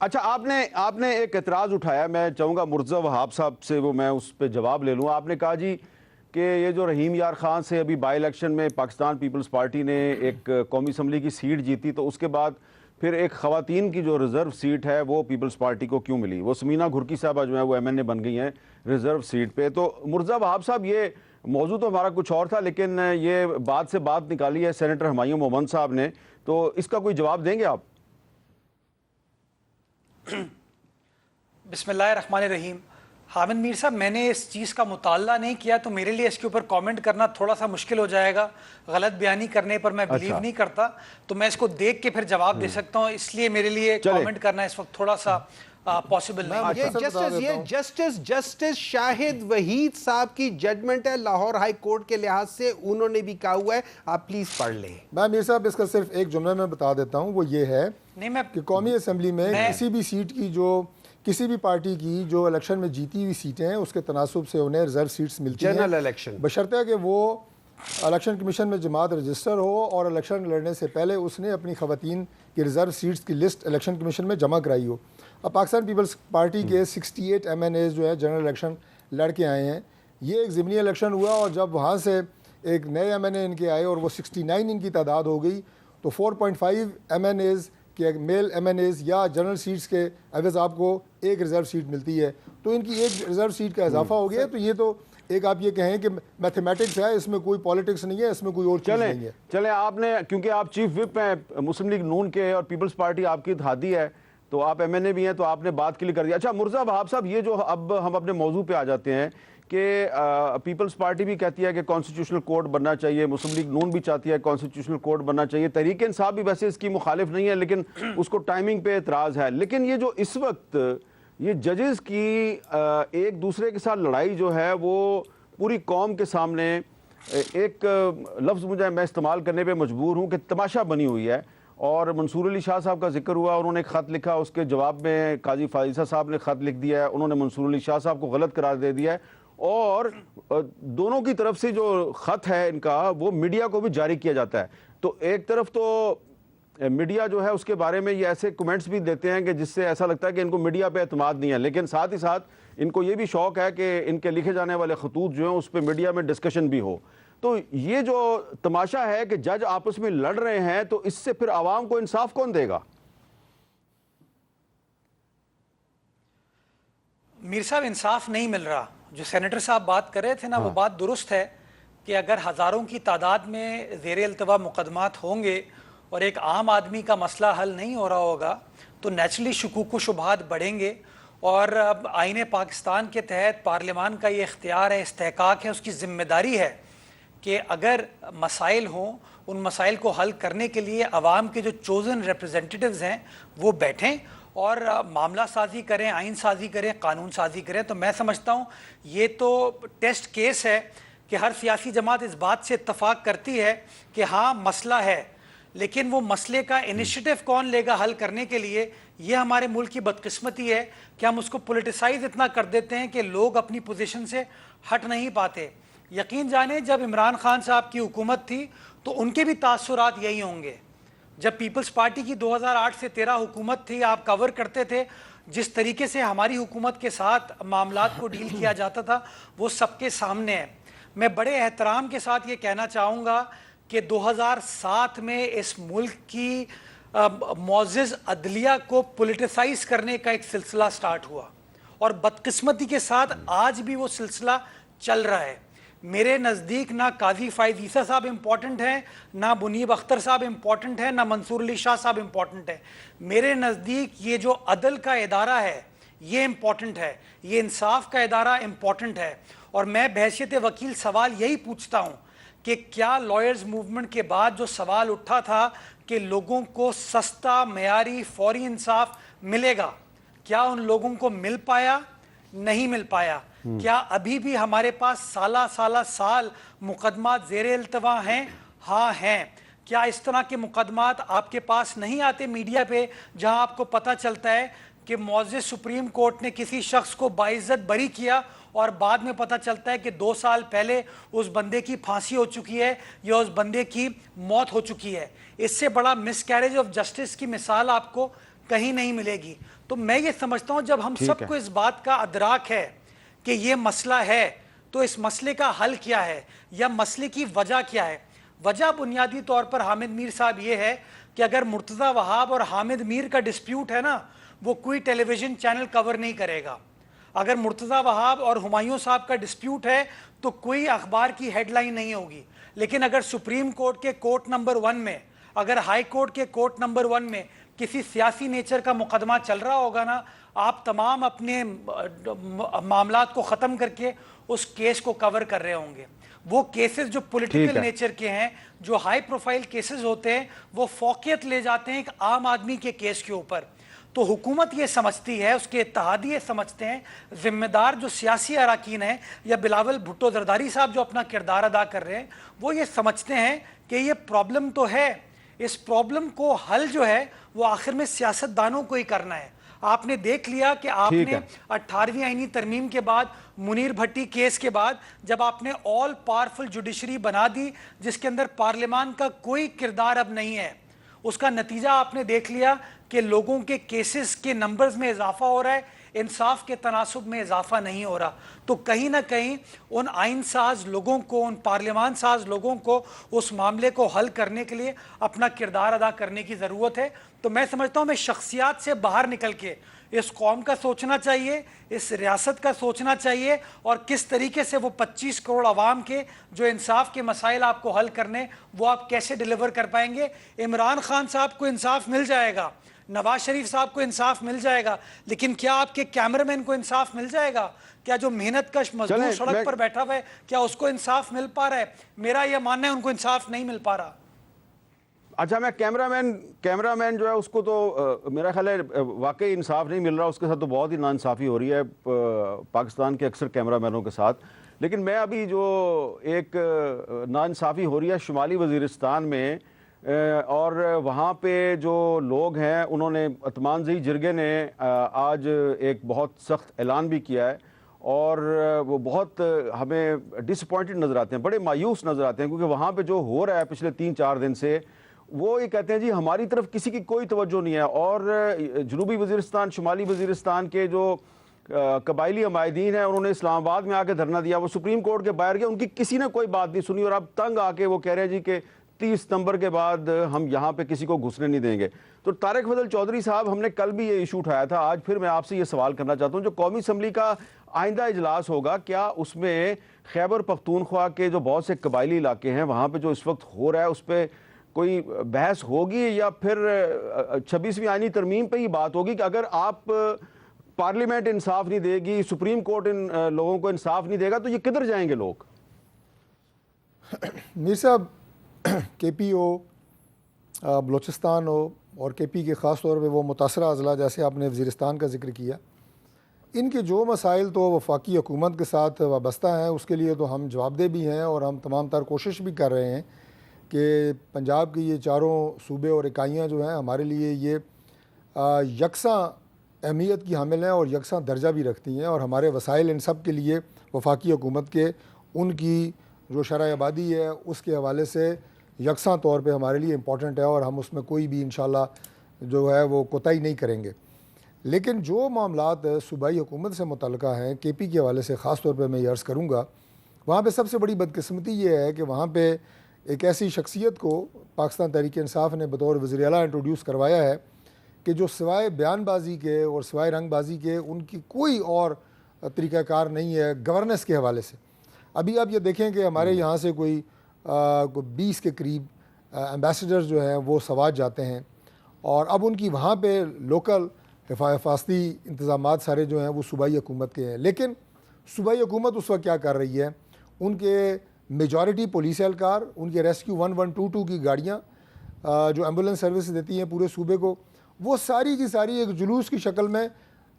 اچھا آپ نے ایک اعتراض اٹھایا، میں چاہوں گا مرتضی وہاب صاحب سے وہ میں اس پہ جواب لے لوں. آپ نے کہا جی کہ یہ جو رحیم یار خان سے ابھی بائی الیکشن میں پاکستان پیپلز پارٹی نے ایک قومی اسمبلی کی سیٹ جیتی، تو اس کے بعد پھر ایک خواتین کی جو ریزرو سیٹ ہے وہ پیپلز پارٹی کو کیوں ملی؟ وہ سمینہ گھرکی صاحبہ جو ہیں وہ MNA بن گئی ہیں ریزرو سیٹ پہ. تو مرتضی وہاب صاحب یہ موضوع تو ہمارا کچھ اور تھا، لیکن یہ بات سے بات نکالی ہے سینیٹر ہمایوں مومند صاحب نے، تو اس کا کوئی جواب دیں گے آپ؟ بسم اللہ الرحمن الرحیم. حامد میر صاحب، میں نے اس چیز کا مطالعہ نہیں کیا تو میرے لیے اس کے اوپر کامنٹ کرنا تھوڑا سا مشکل ہو جائے گا. غلط بیانی کرنے پر میں بلیو نہیں کرتا، تو میں اس کو دیکھ کے پھر جواب دے سکتا ہوں، اس لیے میرے لیے کامنٹ کرنا اس وقت تھوڑا سا پاسبل نہیں. یہ جسٹس شاہد وحید صاحب کی ججمنٹ ہے لاہور ہائی کورٹ کے لحاظ سے، انہوں نے بھی کہا ہوا ہے، آپ پلیز پڑھ لیں. میں میر صاحب اس کا صرف ایک جملہ میں بتا دیتا ہوں، وہ یہ ہے کہ قومی اسمبلی میں کسی بھی سیٹ کی جو کسی بھی پارٹی کی جو الیکشن میں جیتی ہوئی سیٹیں ہیں اس کے تناسب سے انہیں ریزرو سیٹس ملتی ہیں جنرل الیکشن، بشرطے کہ وہ الیکشن کمیشن میں جماعت رجسٹر ہو اور الیکشن لڑنے سے پہلے اس نے اپنی خواتین کی ریزرو سیٹس کی لسٹ الیکشن کمیشن میں جمع کرائی ہو. اب پاکستان پیپلز پارٹی کے 68 MNAs جو ہے جنرل الیکشن لڑ کے آئے ہیں. یہ ایک ضمنی الیکشن ہوا اور جب وہاں سے ایک نئے MNA ان کے آئے اور وہ 69 ان کی تعداد ہو گئی، تو 4.5 MNAs کہ میل MNAs یا جنرل سیٹس کے عوض آپ کو ایک ریزرو سیٹ ملتی ہے، تو ان کی ایک ریزرو سیٹ کا اضافہ ہو گیا. تو یہ تو ایک آپ یہ کہیں کہ میتھمیٹکس ہے، اس میں کوئی پالیٹکس نہیں ہے، اس میں کوئی اور چیز نہیں ہے. چلیں آپ نے، کیونکہ آپ چیف وپ ہیں مسلم لیگ نون کے اور پیپلز پارٹی آپ کی اتحادی ہے، تو آپ MNA بھی ہیں، تو آپ نے بات کے لیے کر دیا. اچھا مرتضی وہاب صاحب، یہ جو اب ہم اپنے موضوع پہ آ جاتے ہیں کہ پیپلز پارٹی بھی کہتی ہے کہ کانسٹیٹیوشنل کوڈ بننا چاہیے، مسلم لیگ نون بھی چاہتی ہے کانسٹیٹیوشنل کوڈ بننا چاہیے، تحریک انصاف بھی ویسے اس کی مخالف نہیں ہے لیکن اس کو ٹائمنگ پہ اعتراض ہے. لیکن یہ جو اس وقت یہ ججز کی ایک دوسرے کے ساتھ لڑائی جو ہے وہ پوری قوم کے سامنے، ایک لفظ میں استعمال کرنے پہ مجبور ہوں کہ تماشا بنی ہوئی ہے. اور منصور علی شاہ صاحب کا ذکر ہوا، انہوں نے ایک خط لکھا، اس کے جواب میں قاضی فائزہ صاحب نے خط لکھ دیا ہے، انہوں نے منصور علی شاہ صاحب کو غلط قرار دے دیا ہے، اور دونوں کی طرف سے جو خط ہے ان کا وہ میڈیا کو بھی جاری کیا جاتا ہے. تو ایک طرف تو میڈیا جو ہے اس کے بارے میں یہ ایسے کمنٹس بھی دیتے ہیں کہ جس سے ایسا لگتا ہے کہ ان کو میڈیا پہ اعتماد نہیں ہے، لیکن ساتھ ہی ساتھ ان کو یہ بھی شوق ہے کہ ان کے لکھے جانے والے خطوط جو ہیں اس پہ میڈیا میں ڈسکشن بھی ہو. تو یہ جو تماشا ہے کہ جج آپس میں لڑ رہے ہیں، تو اس سے پھر عوام کو انصاف کون دے گا؟ میر صاحب، انصاف نہیں مل رہا. جو سینیٹر صاحب بات کر رہے تھے نا، وہ بات درست ہے کہ اگر ہزاروں کی تعداد میں زیر التوا مقدمات ہوں گے اور ایک عام آدمی کا مسئلہ حل نہیں ہو رہا ہوگا تو نیچرلی شکوک و شبہات بڑھیں گے. اور اب آئین پاکستان کے تحت پارلیمان کا یہ اختیار ہے، استحقاق ہے، اس کی ذمہ داری ہے کہ اگر مسائل ہوں ان مسائل کو حل کرنے کے لیے عوام کے جو چوزن ریپرزینٹیٹیوز ہیں وہ بیٹھیں اور معاملہ سازی کریں، آئین سازی کریں، قانون سازی کریں. تو میں سمجھتا ہوں یہ تو ٹیسٹ کیس ہے کہ ہر سیاسی جماعت اس بات سے اتفاق کرتی ہے کہ ہاں مسئلہ ہے، لیکن وہ مسئلے کا انیشیٹو کون لے گا حل کرنے کے لیے. یہ ہمارے ملک کی بدقسمتی ہے کہ ہم اس کو پولیٹیسائز اتنا کر دیتے ہیں کہ لوگ اپنی پوزیشن سے ہٹ نہیں پاتے. یقین جانیں جب عمران خان صاحب کی حکومت تھی تو ان کے بھی تاثرات یہی ہوں گے. جب پیپلز پارٹی کی 2008 سے 13 حکومت تھی، آپ کور کرتے تھے جس طریقے سے ہماری حکومت کے ساتھ معاملات کو ڈیل کیا جاتا تھا وہ سب کے سامنے ہے. میں بڑے احترام کے ساتھ یہ کہنا چاہوں گا کہ 2007 میں اس ملک کی معزز عدلیہ کو پولیٹیسائز کرنے کا ایک سلسلہ سٹارٹ ہوا اور بدقسمتی کے ساتھ آج بھی وہ سلسلہ چل رہا ہے. میرے نزدیک نہ قاضی فائز عیسیٰ صاحب امپورٹنٹ ہیں، نہ منیب اختر صاحب امپورٹنٹ ہیں، نہ منصور علی شاہ صاحب امپورٹنٹ ہیں. میرے نزدیک یہ جو عدل کا ادارہ ہے یہ امپورٹنٹ ہے، یہ انصاف کا ادارہ امپورٹنٹ ہے. اور میں بحیثیت وکیل سوال یہی پوچھتا ہوں کہ کیا لائرز موومنٹ کے بعد جو سوال اٹھا تھا کہ لوگوں کو سستا، معیاری، فوری انصاف ملے گا، کیا ان لوگوں کو مل پایا؟ نہیں مل پایا. کیا ابھی بھی ہمارے پاس سال مقدمات زیر التوا ہیں؟ ہاں ہیں. کیا اس طرح کے مقدمات آپ کے پاس نہیں آتے میڈیا پہ جہاں آپ کو پتہ چلتا ہے کہ معزز سپریم کورٹ نے کسی شخص کو باعزت بری کیا اور بعد میں پتہ چلتا ہے کہ 2 سال پہلے اس بندے کی پھانسی ہو چکی ہے یا اس بندے کی موت ہو چکی ہے؟ اس سے بڑا مس کیریج آف جسٹس کی مثال آپ کو کہیں نہیں ملے گی. تو میں یہ سمجھتا ہوں جب ہم سب کو اس بات کا ادراک ہے کہ یہ مسئلہ ہے تو اس مسئلے کا حل کیا ہے یا مسئلے کی وجہ کیا ہے. وجہ بنیادی طور پر حامد میر صاحب یہ ہے کہ اگر مرتضی وہاب اور حامد میر کا ڈسپیوٹ ہے نا وہ کوئی ٹیلی ویژن چینل کور نہیں کرے گا. اگر مرتضی وہاب اور ہمایوں صاحب کا ڈسپیوٹ ہے تو کوئی اخبار کی ہیڈ لائن نہیں ہوگی. لیکن اگر سپریم کورٹ کے کورٹ نمبر 1 میں اگر ہائی کورٹ کے کورٹ نمبر 1 میں کسی سیاسی نیچر کا مقدمہ چل رہا ہوگا نا آپ تمام اپنے معاملات کو ختم کر کے اس کیس کو کور کر رہے ہوں گے. وہ کیسز جو پولیٹیکل نیچر کے ہیں جو ہائی پروفائل کیسز ہوتے ہیں وہ فوقیت لے جاتے ہیں ایک عام آدمی کے کیس کے اوپر. تو حکومت یہ سمجھتی ہے اس کے اتحادی یہ سمجھتے ہیں ذمہ دار جو سیاسی اراکین ہیں یا بلاول بھٹو زرداری صاحب جو اپنا کردار ادا کر رہے ہیں وہ یہ سمجھتے ہیں کہ یہ پرابلم تو ہے, اس پرابلم کو حل جو ہے وہ آخر میں سیاست دانوں کو ہی کرنا ہے. آپ نے دیکھ لیا کہ آپ نے 18ویں آئینی ترمیم کے بعد منیر بھٹی کیس کے بعد جب آپ نے آل پاورفل جوڈیشری بنا دی جس کے اندر پارلیمان کا کوئی کردار اب نہیں ہے, اس کا نتیجہ آپ نے دیکھ لیا کہ لوگوں کے کیسز کے نمبرز میں اضافہ ہو رہا ہے, انصاف کے تناسب میں اضافہ نہیں ہو رہا. تو کہیں نہ کہیں ان آئین ساز لوگوں کو ان پارلیمان ساز لوگوں کو اس معاملے کو حل کرنے کے لیے اپنا کردار ادا کرنے کی ضرورت ہے. تو میں سمجھتا ہوں میں شخصیات سے باہر نکل کے اس قوم کا سوچنا چاہیے, اس ریاست کا سوچنا چاہیے اور کس طریقے سے وہ 25 کروڑ عوام کے جو انصاف کے مسائل آپ کو حل کرنے وہ آپ کیسے ڈیلیور کر پائیں گے. عمران خان صاحب کو انصاف مل جائے گا, نواز شریف صاحب کو انصاف مل جائے گا, لیکن کیا آپ کے کیمرہ مین کو انصاف مل جائے گا؟ کیا جو محنت کش مزدور سڑک پر بیٹھا ہوا ہے کیا اس کو انصاف مل پا رہا ہے؟ میرا یہ ماننا ہے ان کو انصاف نہیں مل پا رہا. اچھا میں کیمرہ مین جو ہے اس کو تو میرا خیال ہے واقعی انصاف نہیں مل رہا, اس کے ساتھ تو بہت ہی ناانصافی ہو رہی ہے پاکستان کے اکثر کیمرہ مینوں کے ساتھ. لیکن میں ابھی جو ایک ناانصافی ہو رہی ہے شمالی وزیرستان میں اور وہاں پہ جو لوگ ہیں انہوں نے اتمان زئی جرگے نے آج ایک بہت سخت اعلان بھی کیا ہے اور وہ بہت ہمیں ڈس اپوائنٹڈ نظر آتے ہیں, بڑے مایوس نظر آتے ہیں کیونکہ وہاں پہ جو ہو رہا ہے پچھلے 3-4 دن سے وہ یہ کہتے ہیں جی ہماری طرف کسی کی کوئی توجہ نہیں ہے. اور جنوبی وزیرستان شمالی وزیرستان کے جو قبائلی عمائدین ہیں انہوں نے اسلام آباد میں آ کے دھرنا دیا, وہ سپریم کورٹ کے باہر گئے, ان کی کسی نے کوئی بات نہیں سنی اور اب تنگ آ کے وہ کہہ رہے ہیں جی کہ 30 ستمبر کے بعد ہم یہاں پہ کسی کو گھسنے نہیں دیں گے. تو طارق فضل چودھری صاحب ہم نے کل بھی یہ ایشو اٹھایا تھا, آج پھر میں آپ سے یہ سوال کرنا چاہتا ہوں جو قومی اسمبلی کا آئندہ اجلاس ہوگا کیا اس میں خیبر پختونخوا کے جو بہت سے قبائلی علاقے ہیں وہاں پہ جو اس وقت ہو رہا ہے اس پہ کوئی بحث ہوگی یا پھر 26ویں آئینی ترمیم پہ ہی بات ہوگی کہ اگر آپ پارلیمنٹ انصاف نہیں دے گی, سپریم کورٹ ان لوگوں کو انصاف نہیں دے گا تو یہ کدھر جائیں گے لوگ؟ میر صاحب کے پی ہو, بلوچستان ہو اور کے پی کے خاص طور پہ وہ متاثرہ اضلاع جیسے آپ نے وزیرستان کا ذکر کیا, ان کے جو مسائل تو وفاقی حکومت کے ساتھ وابستہ ہیں اس کے لیے تو ہم جواب دہ بھی ہیں اور ہم تمام تر کوشش بھی کر رہے ہیں کہ پنجاب کی یہ چاروں صوبے اور اکائیاں جو ہیں ہمارے لیے یہ یکساں اہمیت کی حامل ہیں اور یکساں درجہ بھی رکھتی ہیں اور ہمارے وسائل ان سب کے لیے وفاقی حکومت کے ان کی جو شرح آبادی ہے اس کے حوالے سے یکساں طور پہ ہمارے لیے امپورٹنٹ ہے اور ہم اس میں کوئی بھی انشاءاللہ جو ہے وہ کوتاہی نہیں کریں گے. لیکن جو معاملات صوبائی حکومت سے متعلقہ ہیں کے پی کے حوالے سے خاص طور پہ میں یہ عرض کروں گا, وہاں پہ سب سے بڑی بدقسمتی یہ ہے کہ وہاں پہ ایک ایسی شخصیت کو پاکستان تحریک انصاف نے بطور وزیر اعلیٰ انٹروڈیوس کروایا ہے کہ جو سوائے بیان بازی کے اور سوائے رنگ بازی کے ان کی کوئی اور طریقہ کار نہیں ہے گورننس کے حوالے سے. ابھی آپ یہ دیکھیں کہ ہمارے یہاں سے کوئی 20 کے قریب ایمبیسڈرز جو ہیں وہ سوات جاتے ہیں اور اب ان کی وہاں پہ لوکل حفاظتی انتظامات سارے جو ہیں وہ صوبائی حکومت کے ہیں. لیکن صوبائی حکومت اس وقت کیا کر رہی ہے, ان کے میجورٹی پولیس اہلکار, ان کے ریسکیو 1122 کی گاڑیاں جو ایمبولینس سروس دیتی ہیں پورے صوبے کو, وہ ساری کی ساری ایک جلوس کی شکل میں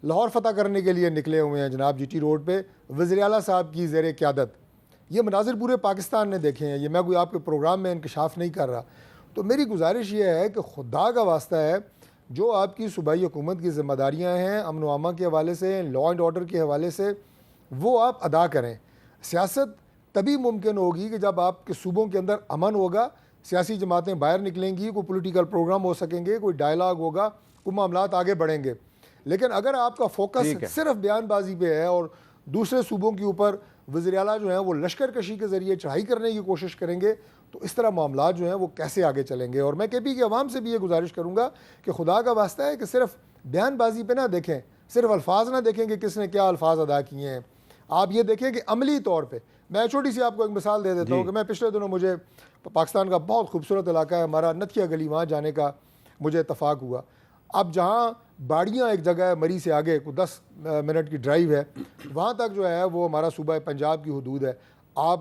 لاہور فتح کرنے کے لیے نکلے ہوئے ہیں جناب جی ٹی روڈ پہ وزیر اعلیٰ صاحب کی زیر قیادت. یہ مناظر پورے پاکستان نے دیکھے ہیں, یہ میں کوئی آپ کے پروگرام میں انکشاف نہیں کر رہا. تو میری گزارش یہ ہے کہ خدا کا واسطہ ہے جو آپ کی صوبائی حکومت کی ذمہ داریاں ہیں امن و امان کے حوالے سے, لا اینڈ آرڈر کے حوالے سے, وہ آپ ادا کریں. سیاست تبھی ممکن ہوگی کہ جب آپ کے صوبوں کے اندر امن ہوگا, سیاسی جماعتیں باہر نکلیں گی, کوئی پولیٹیکل پروگرام ہو سکیں گے, کوئی ڈائلاگ ہوگا وہ معاملات آگے بڑھیں گے. لیکن اگر آپ کا فوکس صرف بیان بازی پہ ہے اور دوسرے صوبوں کے اوپر وزیر اعلیٰ جو ہیں وہ لشکر کشی کے ذریعے چڑھائی کرنے کی کوشش کریں گے تو اس طرح معاملات جو ہیں وہ کیسے آگے چلیں گے. اور میں کے پی کی عوام سے بھی یہ گزارش کروں گا کہ خدا کا واسطہ ہے کہ صرف بیان بازی پہ نہ دیکھیں, صرف الفاظ نہ دیکھیں کہ کس نے کیا الفاظ ادا کیے ہیں, آپ یہ دیکھیں کہ عملی طور پہ. میں چھوٹی سی آپ کو ایک مثال دے دیتا ہوں کہ میں پچھلے دنوں مجھے پاکستان کا بہت خوبصورت علاقہ ہے ہمارا نتھیا گلی, وہاں جانے کا مجھے اتفاق ہوا. اب جہاں باڑیاں ایک جگہ ہے مری سے آگے, 10 منٹ کی ڈرائیو ہے, وہاں تک جو ہے وہ ہمارا صوبہ پنجاب کی حدود ہے. آپ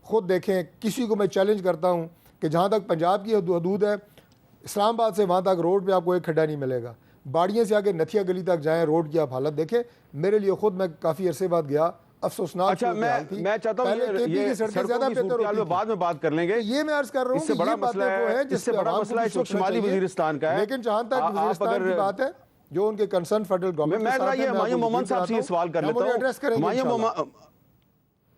خود دیکھیں, کسی کو میں چیلنج کرتا ہوں کہ جہاں تک پنجاب کی حدود ہے اسلام آباد سے وہاں تک روڈ پہ آپ کو ایک کھڈا نہیں ملے گا. باڑیاں سے آگے نتھیا گلی تک جائیں, روڈ کی آپ حالت دیکھیں. میرے لیے خود, میں کافی عرصے بعد گیا, افسوسناک. اچھا میں چاہتا ہوں یہ سڑکوں کی صورتحال میں بعد میں بات کر لیں گے. یہ میں عرض کر رہا ہوں اس سے بڑا مسئلہ ہے, اس سے بڑا مسئلہ اس وقت شمالی وزیرستان کا ہے. لیکن جہاں تک وزیرستان کی بات ہے جو ان کے کنسرن فیڈرل گورنمنٹ میں ذرا یہ ہمایوں محمد صاحب سے یہ سوال کر لیتا ہوں.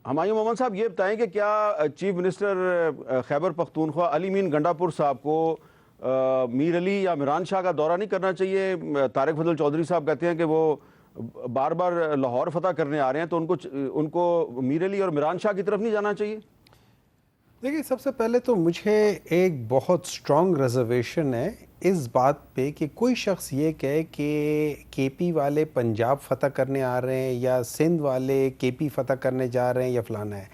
ہمایوں محمد صاحب یہ بتائیں کہ کیا چیف منسٹر خیبر پختونخوا علی مین گنڈا پور صاحب کو میر علی یا عمران شاہ کا دورہ نہیں کرنا چاہیے؟ طارق فضل چودھری صاحب کہتے ہیں کہ وہ بار بار لاہور فتح کرنے آ رہے ہیں تو ان کو میر علی اور عمران شاہ کی طرف نہیں جانا چاہیے؟ دیکھیے, سب سے پہلے تو مجھے ایک بہت سٹرونگ ریزرویشن ہے اس بات پہ کہ کوئی شخص یہ کہے کہ کے پی والے پنجاب فتح کرنے آ رہے ہیں یا سندھ والے کے پی فتح کرنے جا رہے ہیں یا فلانا ہے.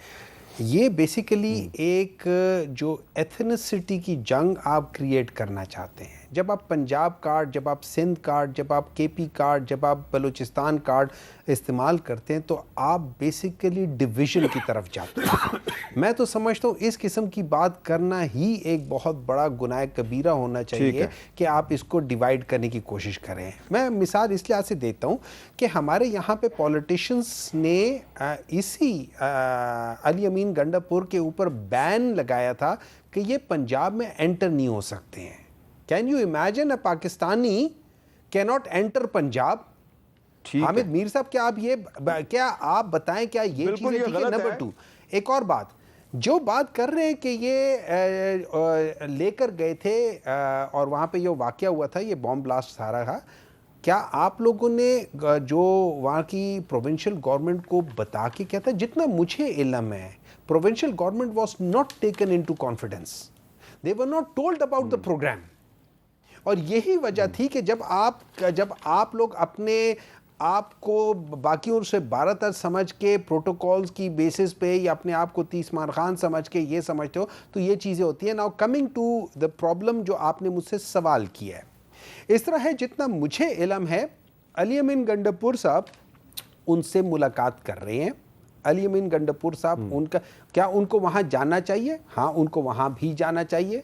یہ بیسیکلی ایک جو ایتھنسٹی کی جنگ آپ کریٹ کرنا چاہتے ہیں. جب آپ پنجاب کارڈ, جب آپ سندھ کارڈ, جب آپ کے پی کارڈ, جب آپ بلوچستان کارڈ استعمال کرتے ہیں تو آپ بیسیکلی ڈویژن کی طرف جاتے ہیں. میں تو سمجھتا ہوں اس قسم کی بات کرنا ہی ایک بہت بڑا گناہ کبیرہ ہونا چاہیے کہ آپ اس کو ڈیوائیڈ کرنے کی کوشش کریں. میں مثال اس لحاظ سے دیتا ہوں کہ ہمارے یہاں پہ پولیٹیشنز نے اسی علی امین گنڈا پور کے اوپر بین لگایا تھا کہ یہ پنجاب میں انٹر نہیں ہو سکتے ہیں. Can you imagine a Pakistani کی ناٹ انٹر پنجاب؟ حامد میر صاحب کیا آپ بتائیں کیا یہ چیز ہے؟ نمبر 2, ایک اور بات جو بات کر رہے ہیں کہ یہ لے کر گئے تھے اور وہاں پہ یہ واقعہ ہوا تھا, یہ بام بلاسٹ سارا تھا, کیا آپ لوگوں نے جو وہاں کی پروونشل گورنمنٹ کو بتا کے کیا تھا؟ جتنا مجھے علم ہے provincial government was not taken into confidence, they were not told about the program. اور یہی وجہ تھی کہ جب آپ لوگ اپنے آپ کو باقیوں سے باراتر سمجھ کے پروٹوکولز کی بیسس پہ یا اپنے آپ کو تیسمان خان سمجھ کے یہ سمجھتے ہو تو یہ چیزیں ہوتی ہیں. Now coming to the problem جو آپ نے مجھ سے سوال کیا ہے, اس طرح ہے جتنا مجھے علم ہے علی امین گنڈا پور صاحب ان سے ملاقات کر رہے ہیں. علی امین گنڈا پور صاحب کیا ان کو وہاں جانا چاہیے؟ ہاں, ان کو وہاں بھی جانا چاہیے.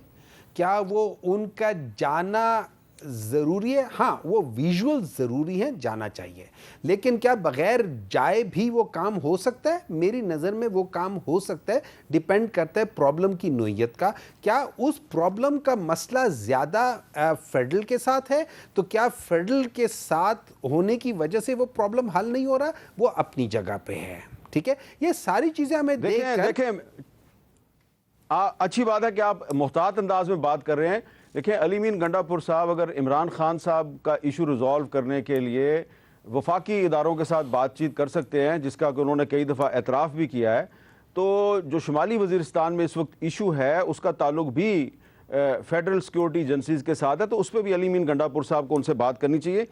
کیا وہ ان کا جانا ضروری ہے؟ ہاں, وہ ویژول ضروری ہے, جانا چاہیے. لیکن کیا بغیر جائے بھی وہ کام ہو سکتا ہے؟ میری نظر میں وہ کام ہو سکتا ہے, ڈیپینڈ کرتا ہے پرابلم کی نوعیت کا. کیا اس پرابلم کا مسئلہ زیادہ فیڈرل کے ساتھ ہے تو کیا فیڈرل کے ساتھ ہونے کی وجہ سے وہ پرابلم حل نہیں ہو رہا؟ وہ اپنی جگہ پہ ہے. ٹھیک ہے, یہ ساری چیزیں ہمیں دیکھیں اچھی بات ہے کہ آپ محتاط انداز میں بات کر رہے ہیں. دیکھیں علی مین گنڈا پور صاحب اگر عمران خان صاحب کا ایشو ریزالو کرنے کے لیے وفاقی اداروں کے ساتھ بات چیت کر سکتے ہیں, جس کا کہ انہوں نے کئی دفعہ اعتراف بھی کیا ہے, تو جو شمالی وزیرستان میں اس وقت ایشو ہے اس کا تعلق بھی فیڈرل سیکیورٹی ایجنسیز کے ساتھ ہے, تو اس پہ بھی علی مین گنڈا پور صاحب کو ان سے بات کرنی چاہیے.